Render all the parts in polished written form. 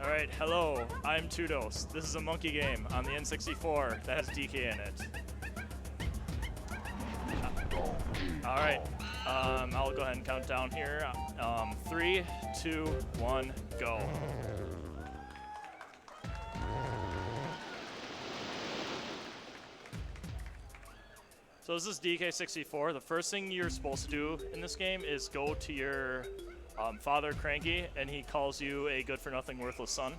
Alright, hello, I'm Tudos. This is a monkey game on the N64 that has DK in it. Alright, I'll go ahead and count down here. 3, 2, 1, go. So this is DK64. The first thing you're supposed to do in this game is go to your father, Cranky, and he calls you a good-for-nothing, worthless son.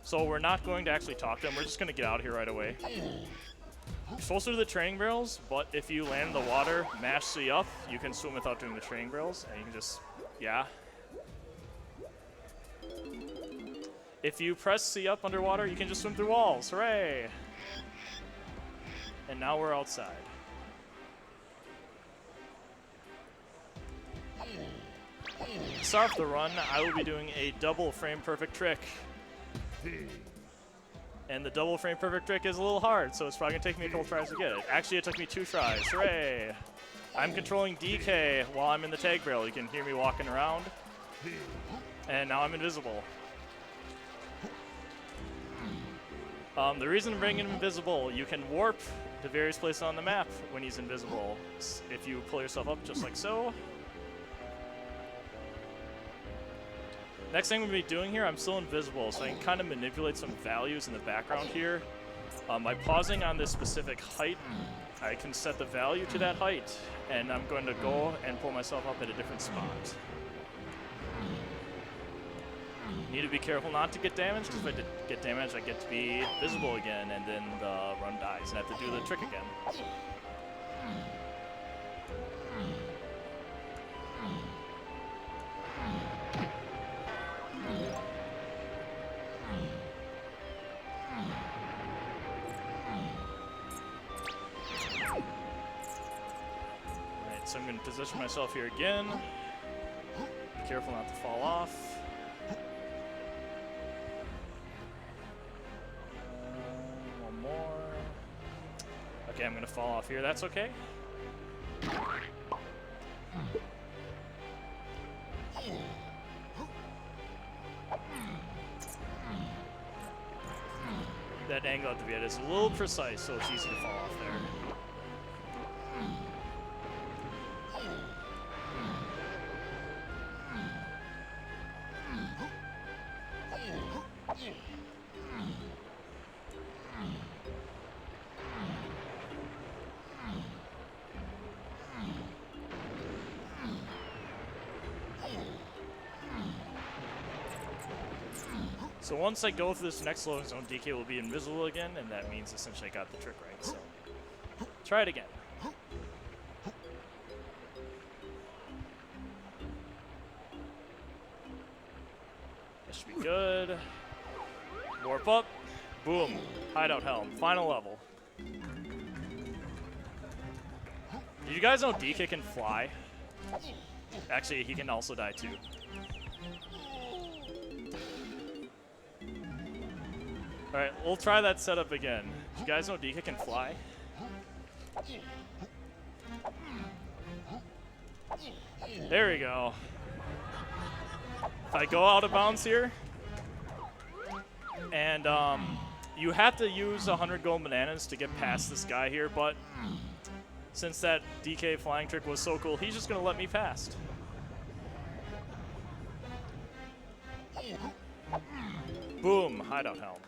So we're not going to actually talk to him. We're just going to get out of here right away. You're supposed to do the training barrels, but if you land in the water, mash C up, you can swim without doing the training barrels, and you can just, yeah. If you press C up underwater, you can just swim through walls. Hooray! And now we're outside. To start off the run, I will be doing a double frame perfect trick. And the double frame perfect trick is a little hard, so it's probably going to take me a couple tries to get it. Actually, it took me 2 tries. Hooray! I'm controlling DK while I'm in the tag barrel. You can hear me walking around. And now I'm invisible. The reason I'm bringing him invisible, you can warp to various places on the map when he's invisible. If you pull yourself up just like so. Next thing we're going to be doing here, I'm still invisible, so I can kind of manipulate some values in the background here. By pausing on this specific height, I can set the value to that height, and I'm going to go and pull myself up at a different spot. Need to be careful not to get damaged, because if I get damaged, I get to be visible again, and then the run dies, and I have to do the trick again. So I'm going to position myself here again. Be careful not to fall off. One more. Okay, I'm going to fall off here. That's okay. That angle at the end is a little precise, so it's easy to fall off there. So once I go through this next loading zone, DK will be invisible again, and that means essentially I got the trick right. So try it again. That should be good. Warp up. Boom. Hideout helm. Final level. Did you guys know DK can fly? Actually, he can also die too. Alright, we'll try that setup again. Did you guys know DK can fly? There we go. If I go out of bounds here, and you have to use 100 gold bananas to get past this guy here, but since that DK flying trick was so cool, he's just going to let me past. Boom, hideout helm.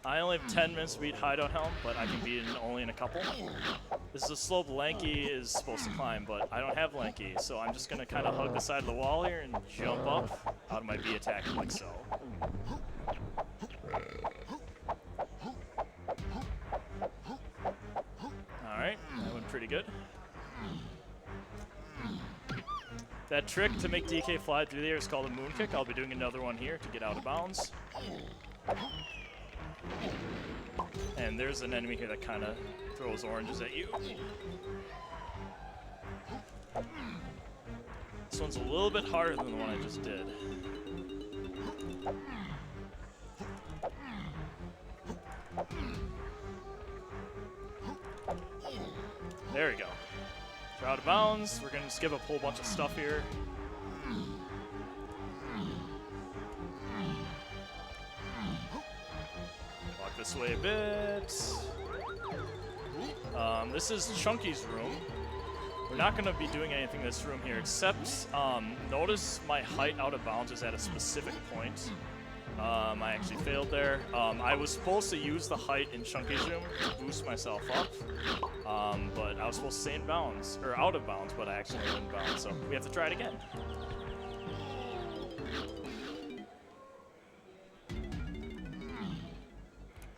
I only have 10 minutes to beat hideout helm, but I can beat it only in a couple. This is a slope Lanky is supposed to climb, but I don't have Lanky, so I'm just going to kind of hug the side of the wall here and jump up out of my B attack like so. Alright, that went pretty good. That trick to make DK fly through the air is called a moon kick. I'll be doing another one here to get out of bounds. And there's an enemy here that kind of throws oranges at you. This one's a little bit harder than the one I just did. There we go. We're out of bounds. We're going to skip a whole bunch of stuff here. this way a bit. This is Chunky's room. We're not going to be doing anything in this room here, except notice my height out of bounds is at a specific point. I actually failed there. I was supposed to use the height in Chunky's room to boost myself up, but I was supposed to stay in bounds, or out of bounds, but I actually went in bounds, so we have to try it again.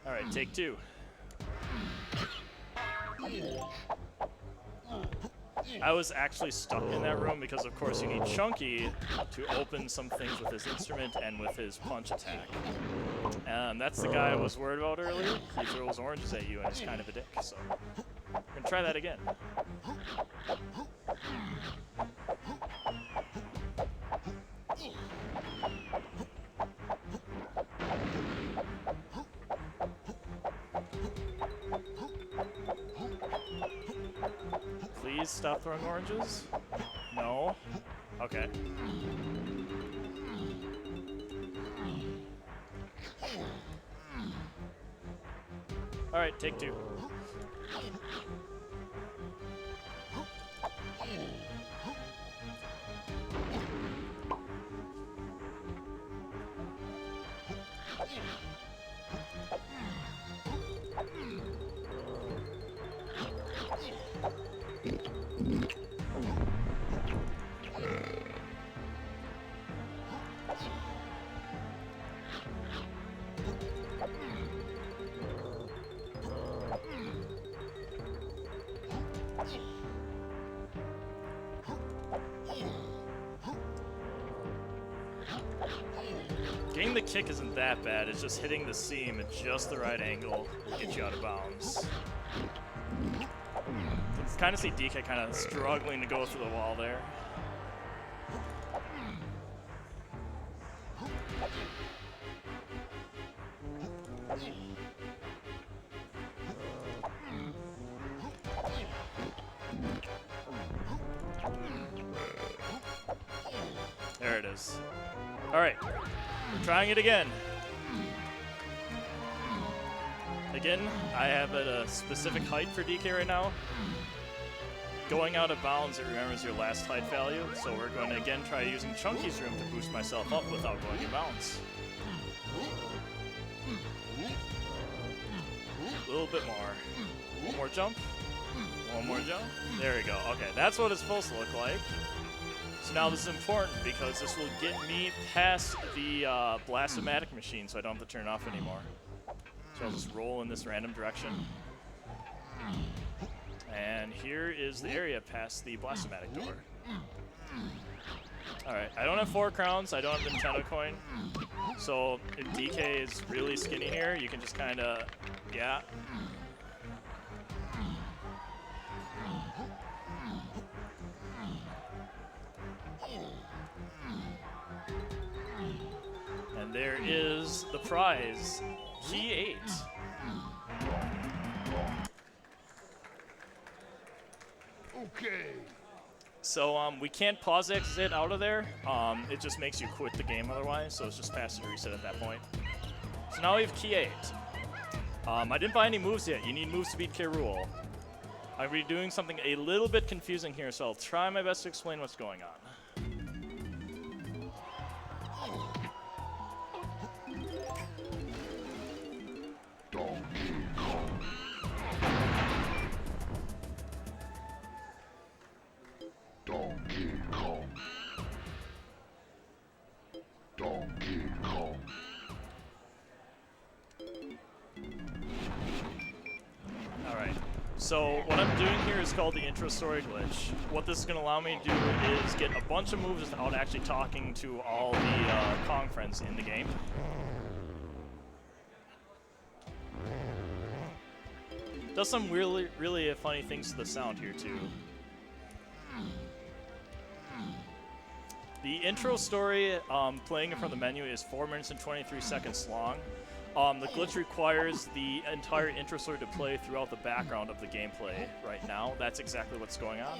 Alright, take 2. I was actually stuck in that room because, of course, you need Chunky to open some things with his instrument and with his punch attack. That's the guy I was worried about earlier. He throws oranges at you and is kind of a dick, so we're going to try that again. Please stop throwing oranges. No. Okay. Alright, take 2. Getting the kick isn't that bad, it's just hitting the seam at just the right angle to get you out of bounds. You can kind of see DK kind of struggling to go through the wall there. There it is. Alright, we're trying it again. Again, I have at a specific height for DK right now. Going out of bounds, it remembers your last height value, so we're going to again try using Chunky's room to boost myself up without going in bounds. A little bit more. One more jump. One more jump. There we go. Okay, that's what it's supposed to look like. So now this is important because this will get me past the Blastomatic machine so I don't have to turn it off anymore. So I'll just roll in this random direction. And here is the area past the Blastomatic door. Alright, I don't have 4 crowns, I don't have the Nintendo coin. So if DK is really skinny here, you can just kind of, yeah. And there is the prize, Key 8. Okay. So we can't pause exit out of there. It just makes you quit the game otherwise, so it's just past the reset at that point. So now we have Key 8. I didn't buy any moves yet. You need moves to beat K. Rool. I'm doing something a little bit confusing here, so I'll try my best to explain what's going on. So what I'm doing here is called the intro story glitch. What this is going to allow me to do is get a bunch of moves without actually talking to all the Kong friends in the game. Does some really funny things to the sound here too. The intro story, playing it from the menu, is 4 minutes and 23 seconds long. The glitch requires the entire intro story to play throughout the background of the gameplay right now. That's exactly what's going on.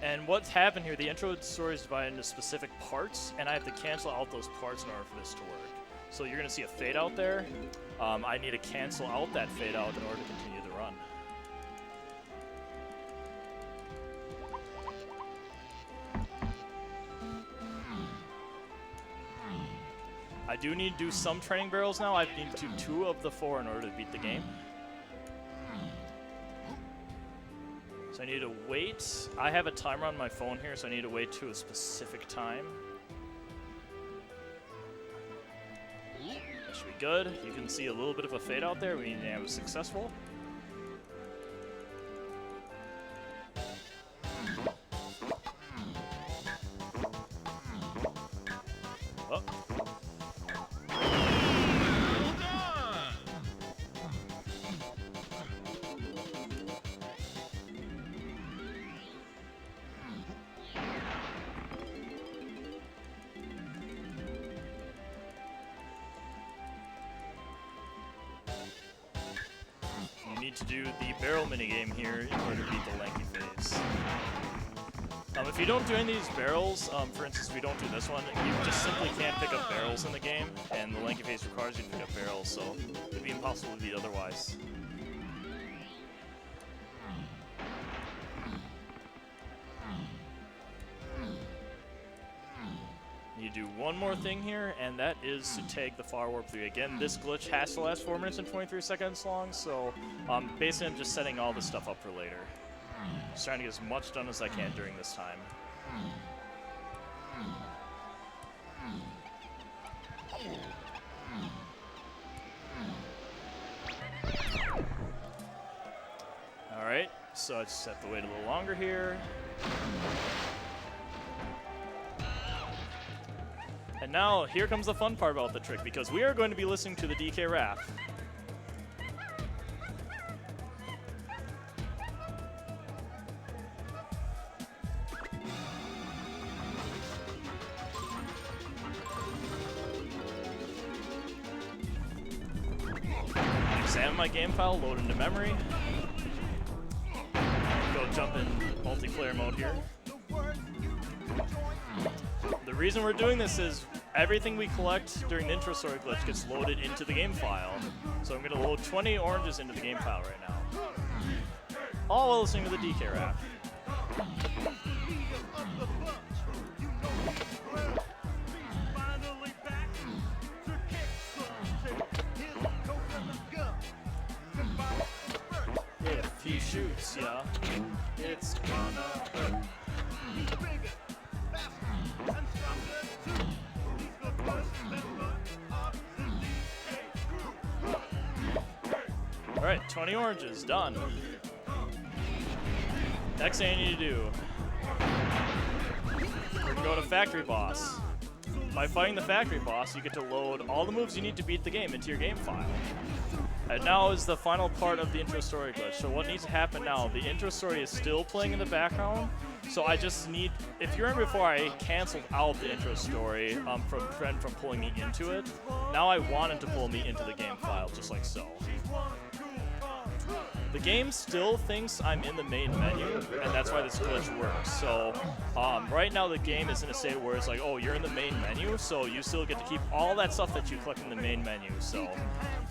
And what's happened here, the intro story is divided into specific parts, and I have to cancel out those parts in order for this to work. So you're going to see a fade out there. I need to cancel out that fade out in order to continue the run. I do need to do some training barrels now. I need to do 2 of the 4 in order to beat the game. So I need to wait. I have a timer on my phone here, so I need to wait to a specific time. That should be good. You can see a little bit of a fade out there, meaning I was successful. Oh. You need to do the barrel minigame here in order to beat the lanky phase. If you don't do any of these barrels, for instance, if you don't do this one, you just simply can't pick up barrels in the game, and the lanky phase requires you to pick up barrels, so it'd be impossible to beat otherwise. You do one more thing here, and that is to take the far warp 3. Again, this glitch has to last 4 minutes and 23 seconds long, so basically I'm just setting all this stuff up for later. Just trying to get as much done as I can during this time. Alright, so I just have to wait a little longer here. And now, here comes the fun part about the trick, because we are going to be listening to the DK rap. Examine my game file, load into memory. Go jump in multiplayer mode here. The reason we're doing this is everything we collect during the intro story glitch gets loaded into the game file. So I'm going to load 20 oranges into the game file right now. All while listening to the DK rap. If he shoots, yeah, it's gonna hurt. Alright, 20 oranges, done. Next thing I need to do, we're gonna go to Factory Boss. By fighting the Factory Boss, you get to load all the moves you need to beat the game into your game file. And now is the final part of the intro story glitch. So what needs to happen now, the intro story is still playing in the background, so I just need, if you remember before I canceled out the intro story from pulling me into it, now I want it to pull me into the game file, just like so. The game still thinks I'm in the main menu, and that's why this glitch works. So right now the game is in a state where it's like, oh, you're in the main menu, so you still get to keep all that stuff that you collect in the main menu. So you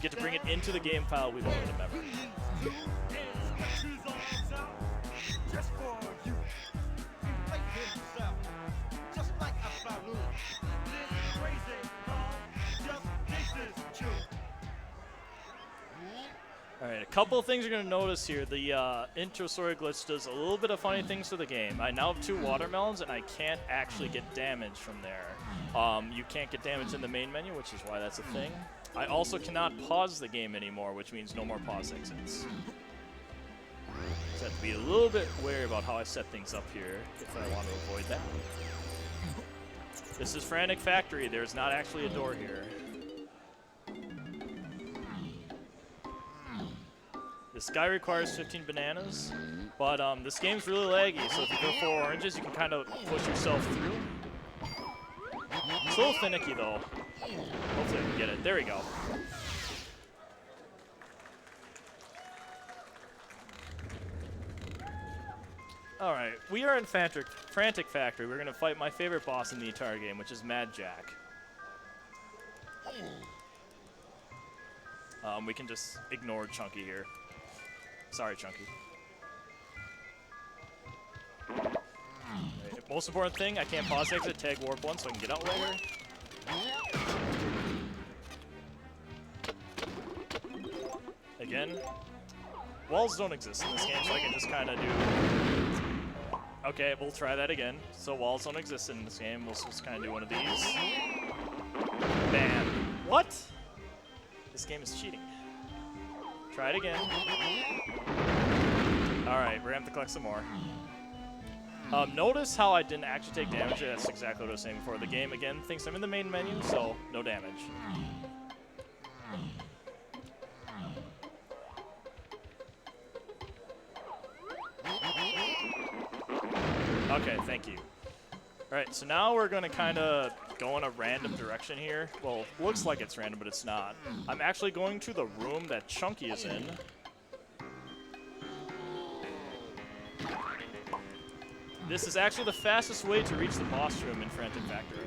get to bring it into the game file we loaded in memory. Alright, a couple of things you're going to notice here. The intro story glitch does a little bit of funny things to the game. I now have 2 watermelons, and I can't actually get damage from there. You can't get damage in the main menu, which is why that's a thing. I also cannot pause the game anymore, which means no more pause exits. So I have to be a little bit wary about how I set things up here if I want to avoid that. This is Frantic Factory. There's not actually a door here. This guy requires 15 bananas, but this game's really laggy, so if you go 4 oranges, you can kind of push yourself through. It's a little finicky, though. Hopefully I can get it. There we go. Alright, we are in Frantic Factory. We're going to fight my favorite boss in the entire game, which is Mad Jack. We can just ignore Chunky here. Sorry, Chunky. Right, most important thing, I can't pause exit, tag warp 1 so I can get out later. Again, walls don't exist in this game, so I can just kind of do... Okay, we'll try that again. So walls don't exist in this game. We'll just kind of do one of these. Bam. What? This game is cheating. Try it again. Alright, we're going to have to collect some more. Notice how I didn't actually take damage. That's exactly what I was saying before. The game, again, thinks I'm in the main menu, so no damage. Okay, thank you. Alright, so now we're going to kind of go in a random direction here. Well, looks like it's random, but it's not. I'm actually going to the room that Chunky is in. This is actually the fastest way to reach the boss room in Frantic Factory.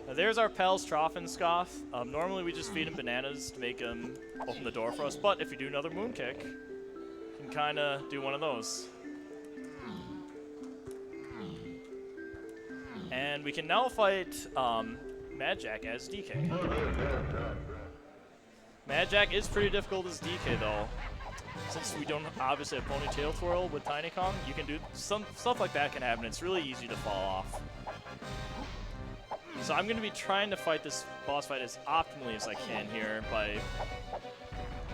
Now there's our pals Trough and Scoff. Normally we just feed him bananas to make him open the door for us, but if you do another moon kick, you can kind of do one of those. And we can now fight Mad Jack as DK. Mad Jack is pretty difficult as DK though. Since we don't obviously have Ponytail Twirl with Tiny Kong, you can do some stuff like that can happen. It's really easy to fall off. So I'm going to be trying to fight this boss fight as optimally as I can here by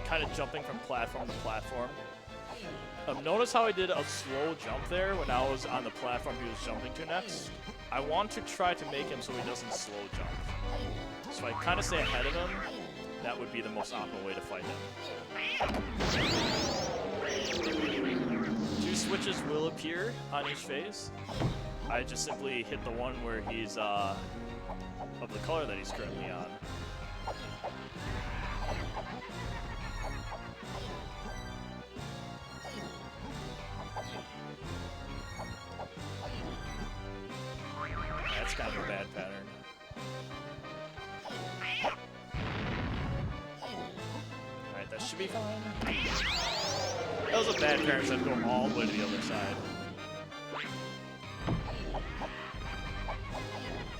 kind of jumping from platform to platform. Notice how I did a slow jump there when I was on the platform he was jumping to next. I want to try to make him so he doesn't slow jump. So I kind of stay ahead of him. That would be the most optimal way to fight him. 2 switches will appear on each phase. I just simply hit the one where he's of the color that he's currently on. That's kind of a bad pattern. Alright, that should be fine. That was a bad pattern, so I have to go all the way to the other side.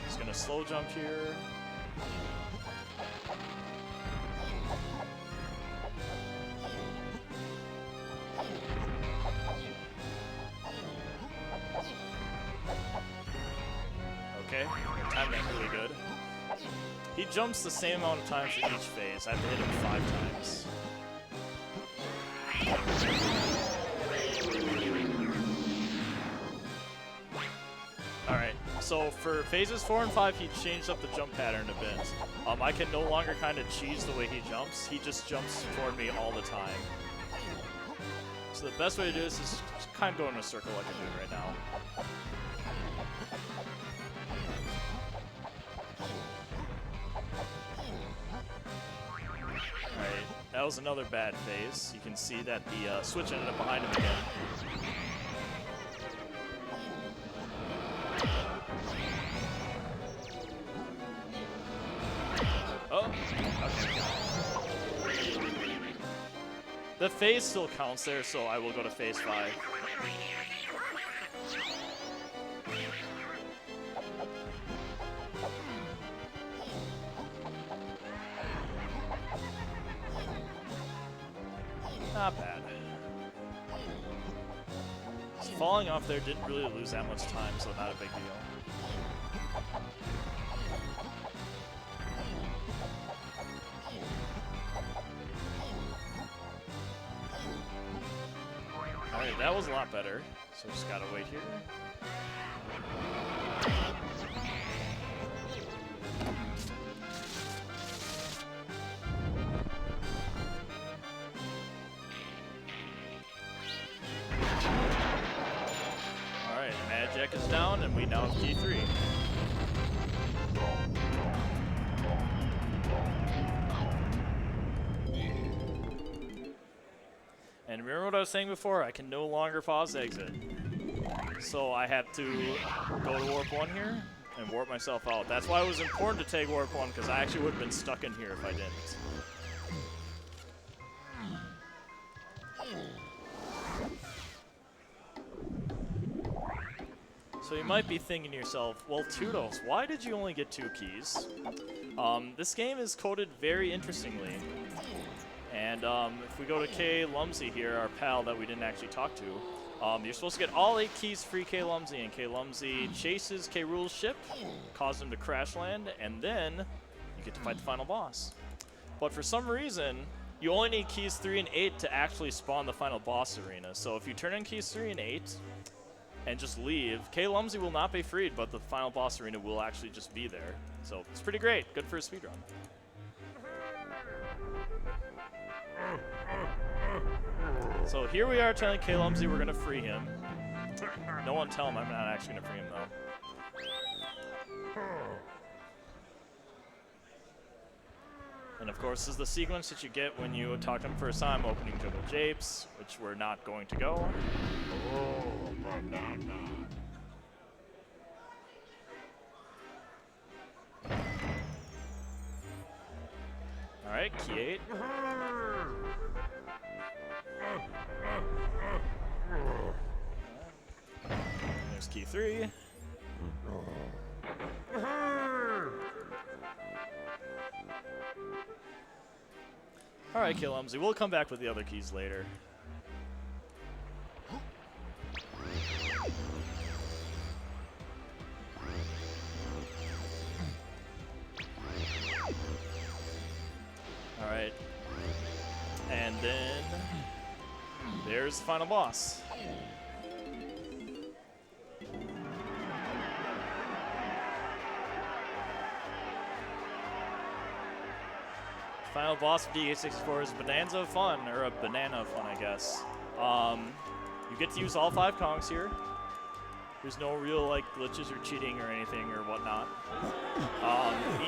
Just gonna slow jump here. Okay, timed that really good. He jumps the same amount of times for each phase. I have to hit him 5 times. Alright, so for phases 4 and 5, he changed up the jump pattern a bit. I can no longer kind of cheese the way he jumps. He just jumps toward me all the time. So the best way to do this is just kind of go in a circle like I'm doing right now. Alright, that was another bad phase. You can see that the switch ended up behind him again. Oh, okay. The phase still counts there, so I will go to phase 5. Not bad. So falling off there didn't really lose that much time, so not a big deal. Alright, that was a lot better. So just gotta wait here. Alright, Mad Jack is down, and we now have key 3. And And remember what I was saying before? I can no longer pause exit. So I have to go to warp 1 here and warp myself out. That's why it was important to take warp 1, because I actually would have been stuck in here if I didn't. So you might be thinking to yourself, well, Tudos, why did you only get 2 keys? This game is coded very interestingly. And if we go to K. Lumsey here, our pal that we didn't actually talk to, you're supposed to get all 8 keys free K. Lumsey, and K. Lumsey chases K. Rool's ship, causes him to crash land, and then you get to fight the final boss. But for some reason, you only need keys 3 and 8 to actually spawn the final boss arena. So if you turn in keys 3 and 8 and just leave, K. Lumsey will not be freed, but the final boss arena will actually just be there. So it's pretty great. Good for a speedrun. So here we are telling K. Lumsey we're going to free him. No one tell him I'm not actually going to free him, though. And of course, this is the sequence that you get when you talk to him first time, opening Jungle Japes, which we're not going to go. Oh, banana. Alright, key 8. There's key 3. Alright, K. Lumsey, we'll come back with the other keys later. Alright. And then there's the final boss. Final boss of DK64 is Bonanza of Fun, or a Banana of Fun, I guess. You get to use all 5 Kongs here. There's no real like glitches or cheating or anything or whatnot.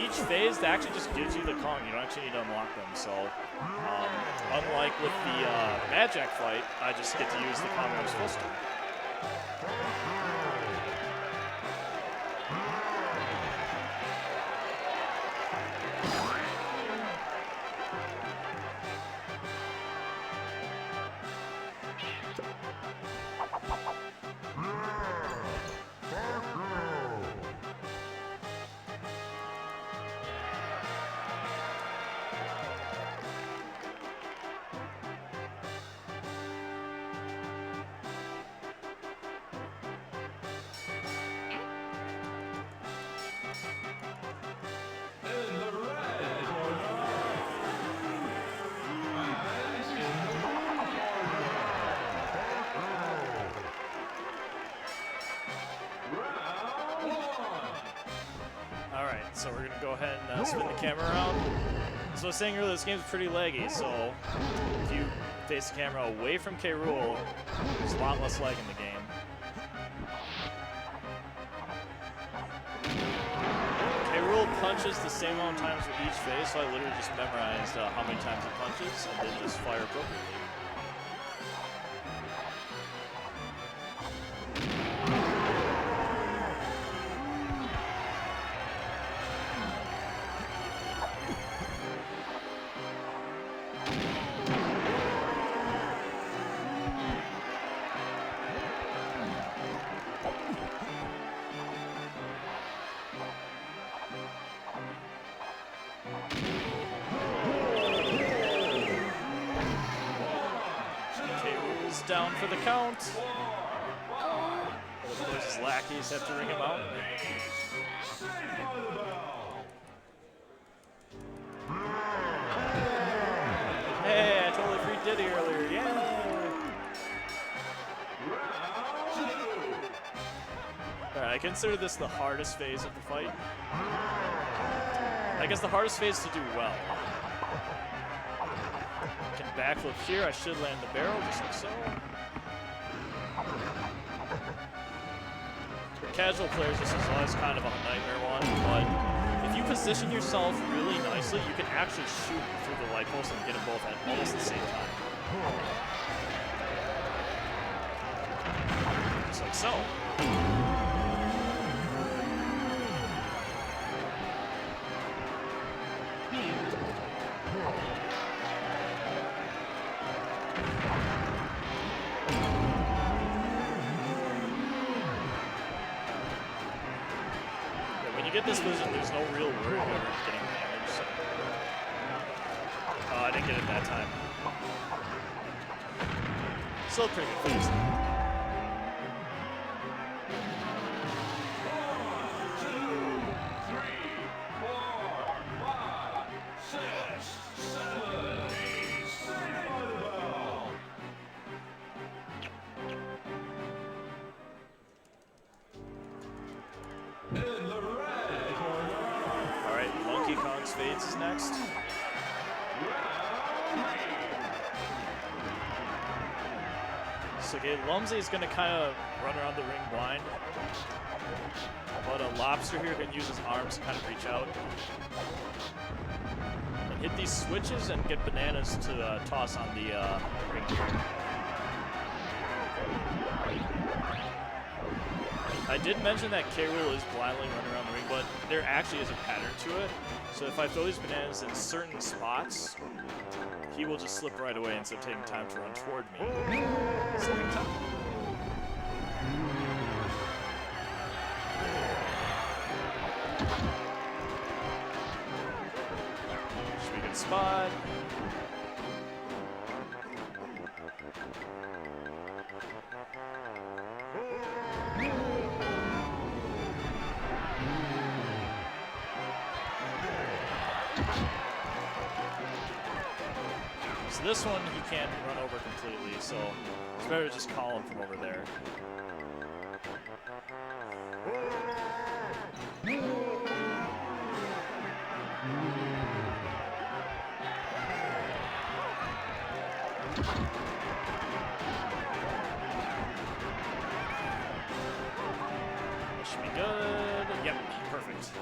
Each phase actually just gives you the Kong. You don't actually need to unlock them. So, unlike with the Mad Jack fight, I just get to use the Kong I'm supposed to. So we're gonna go ahead and spin the camera around. So I was saying earlier, this game's pretty laggy, so if you face the camera away from K. Rool, there's a lot less lag in the game. K. Rool punches the same amount of times with each phase, so I literally just memorized how many times he punches and then just fire appropriately. Down for the count. Of course, his lackeys have to ring him out. Hey, I totally freed Diddy earlier. Yeah. Alright, I consider this the hardest phase of the fight. I guess the hardest phase to do well. Backflip here, I should land the barrel, just like so. For casual players, this is always kind of a nightmare one, but if you position yourself really nicely, you can actually shoot through the light post and get them both at almost the same time. just like so. When you get this position, there's no real worry of ever getting damaged. So. Oh, I didn't get it that time. Still a pretty good phase. Alright, Monkey Kong's Fades is next. So okay, Lumsy is going to kind of run around the ring blind. But a Lobster here can use his arms to kind of reach out. And hit these switches and get bananas to toss on the ring. I did mention that K. Rool is blindly running around the ring, but there actually is a pattern to it. So if I throw these bananas in certain spots, he will just slip right away instead of taking time to run toward me. Slipping time. Should be a good spot. So this one he can't run over completely, so it's better to just call him from over there. That should be good. Yep, perfect.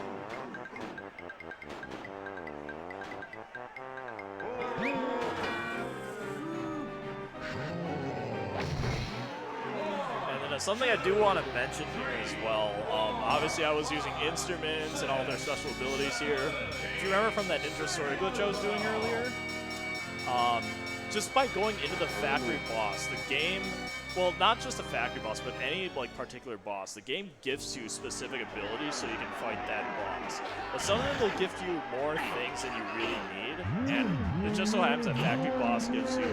Something I do want to mention here as well, obviously I was using instruments and all their special abilities here. If you remember from that intro story glitch I was doing earlier, just by going into the factory boss, the game, well, not just the factory boss, but any like particular boss, the game gifts you specific abilities so you can fight that boss. But some of them will gift you more things than you really need, and it just so happens that factory boss gives you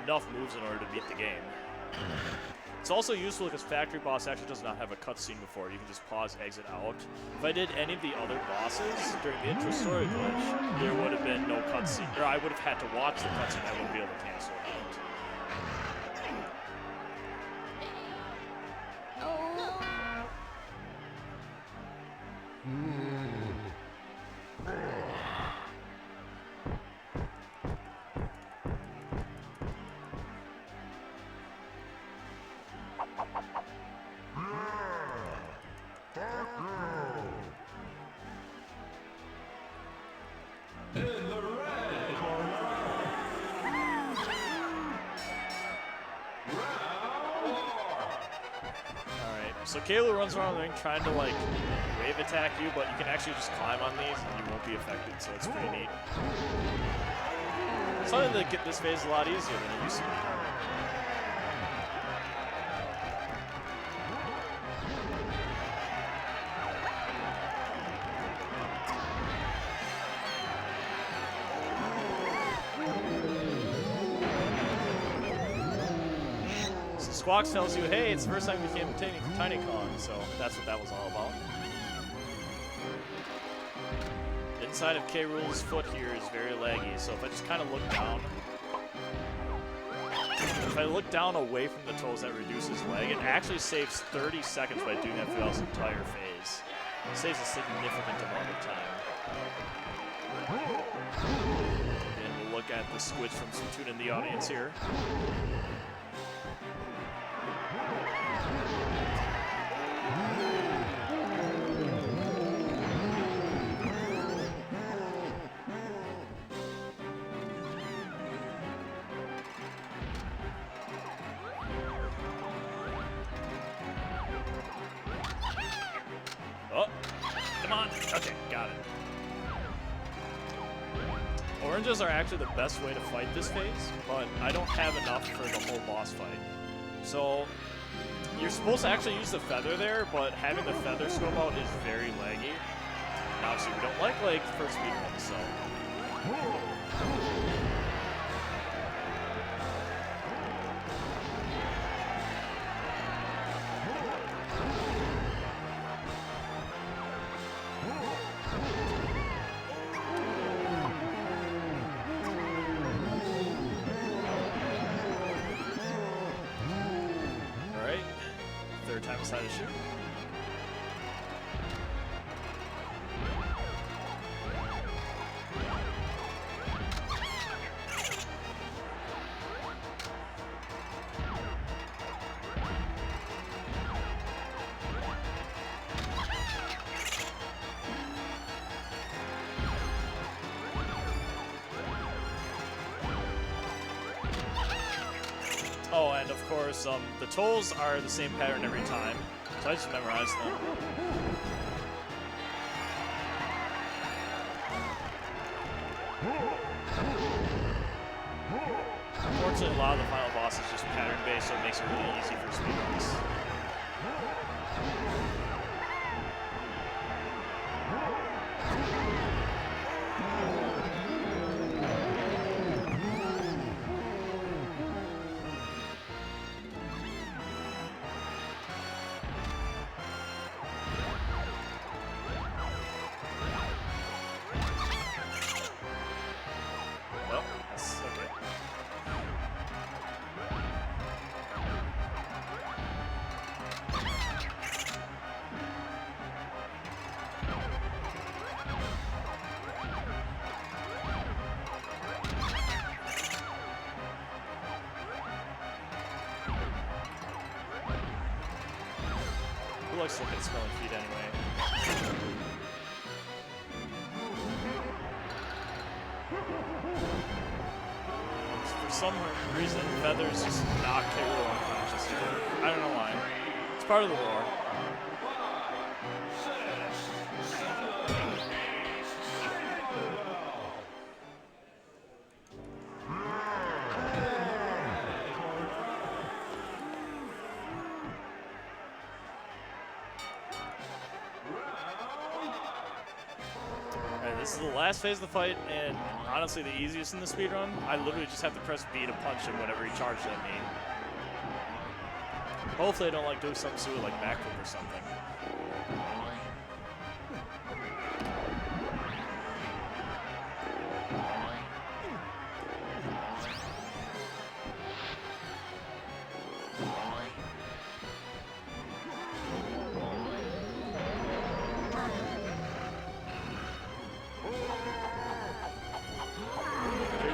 enough moves in order to beat the game. It's also useful because Factory Boss actually does not have a cutscene before. You can just pause, exit out. If I did any of the other bosses during the intro story glitch, there would have been no cutscene. Or I would have had to watch the cutscene. I wouldn't be able to cancel it out. So Kayla runs around the ring trying to like wave attack you, but you can actually just climb on these and you won't be affected, so it's pretty neat. Something that get this phase a lot easier than it used to be. Squawks tells you, hey, it's the first time we came to Tiny Kong, so that's what that was all about. Inside of K. Rool's foot here is very laggy, so if I just kind of look down, if I look down away from the toes, that reduces lag. It actually saves 30 seconds by doing that throughout this entire phase. It saves a significant amount of time. And we'll look at the switch from Splatoon in the audience here. Okay, got it. Oranges are actually the best way to fight this phase, but I don't have enough for the whole boss fight. So, you're supposed to actually use the feather there, but having the feather scope out is very laggy. And obviously, we don't like lag for speedruns, so. Third time decided to shoot. Oh, and of course, the tolls are the same pattern every time, so I just memorized them. Unfortunately, a lot of the final boss is just pattern-based, so it makes it really easy for speedruns. Well, that's okay. Who likes to look at smelling feet anyway? For some reason, feathers just knock K.O. unconscious. I don't know why. It's part of the lore. Alright, this is the last phase of the fight, and honestly the easiest in the speedrun. I literally just have to press B to punch him whenever he charges at me. Hopefully I don't like do something stupid like backflip or something.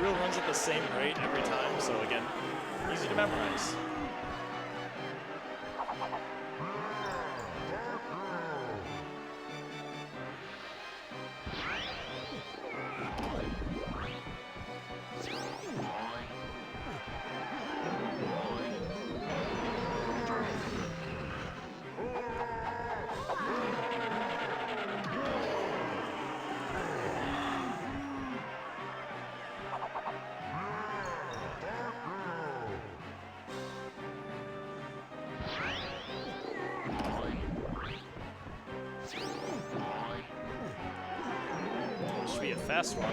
Runs at the same rate every time, so again, easy to memorize. Should be a fast one.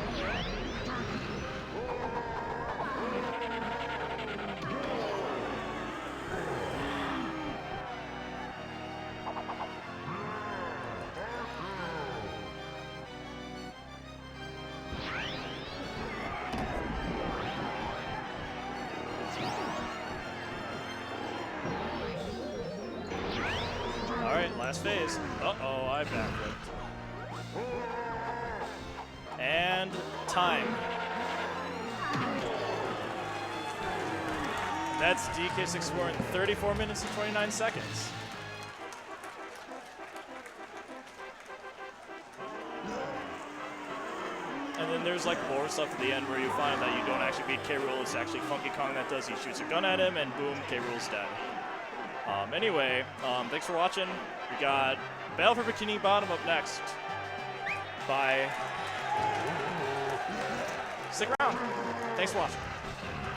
All right, last phase. Uh-oh, I backflipped. And time. That's DK64 in 34 minutes and 29 seconds. And then there's like lore stuff at the end where you find that you don't actually beat K. Rool. It's actually Funky Kong that does. He shoots a gun at him, and boom, K. Rool's dead. Anyway, thanks for watching. We got Battle for Bikini Bottom up next. Bye. Stick around. Thanks for watching.